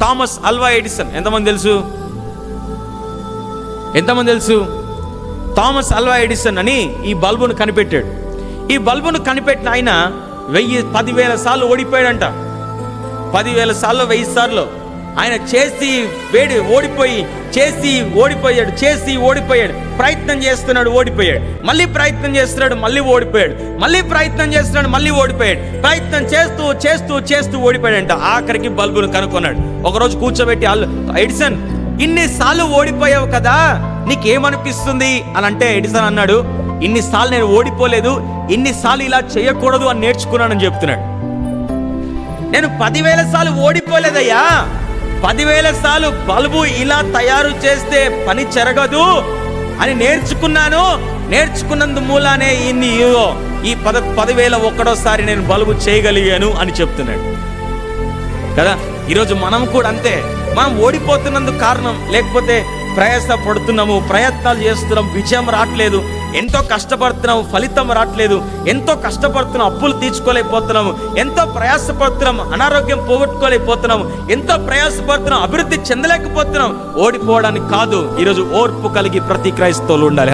Thomas Alva Edison ఎంతమంది తెలుసు? Thomas Alva Edison అని ఈ బల్బును కనిపెట్టాడు. ఈ బల్బును కనిపెట్టిన ఆయన 10,000 సార్లు ఓడిపోయాడంట. 10,000 సార్లు 1000 సార్లు ఆయన ఓడిపోయాడు. ప్రయత్నం చేస్తున్నాడు, ఓడిపోయాడు. మళ్ళీ ప్రయత్నం చేస్తున్నాడు, మళ్ళీ ఓడిపోయాడు. మళ్ళీ ప్రయత్నం చేస్తున్నాడు, మళ్ళీ ఓడిపోయాడు. ప్రయత్నం చేస్తూ ఓడిపోయాడంట. ఆఖరికి బల్బును కనుక్కున్నాడు. ఒకరోజు కూర్చోబెట్టి, ఎడిసన్, ఇన్నిసార్లు ఓడిపోయావు కదా, నీకేమనిపిస్తుంది అని అంటే ఎడిసన్ అన్నాడు, ఇన్నిసార్లు నేను ఓడిపోలేదు, ఇన్నిసార్లు ఇలా చేయకూడదు అని నేర్చుకున్నానని చెప్తున్నాడు. నేను 10,000 సార్లు ఓడిపోలేదయ్యా, 10,000 సార్లు బల్బు ఇలా తయారు చేస్తే పని జరగదు అని నేర్చుకున్నందు మూలానే ఈ 10,001 నేను బల్బు చేయగలిగాను అని చెప్తున్నాడు కదా. ఈరోజు మనం కూడా అంతే. మనం ఓడిపోతున్నందుకు కారణం, లేకపోతే ప్రయాస పడుతున్నాము, ప్రయత్నాలు చేస్తున్నాం, విజయం రావట్లేదు, ఎంతో కష్టపడుతున్నాము, ఫలితం రావట్లేదు, ఎంతో కష్టపడుతున్నాం, అప్పులు తీర్చుకోలేకపోతున్నాము, ఎంతో ప్రయాసపడుతున్నాం, అనారోగ్యం పోగొట్టుకోలేకపోతున్నాము, ఎంతో ప్రయాసపడుతున్నాం, అభివృద్ధి చెందలేకపోతున్నాం. ఓడిపోవడానికి కాదు, ఈరోజు ఓర్పు కలిగి ప్రతి క్రైస్తవులు ఉండాలి.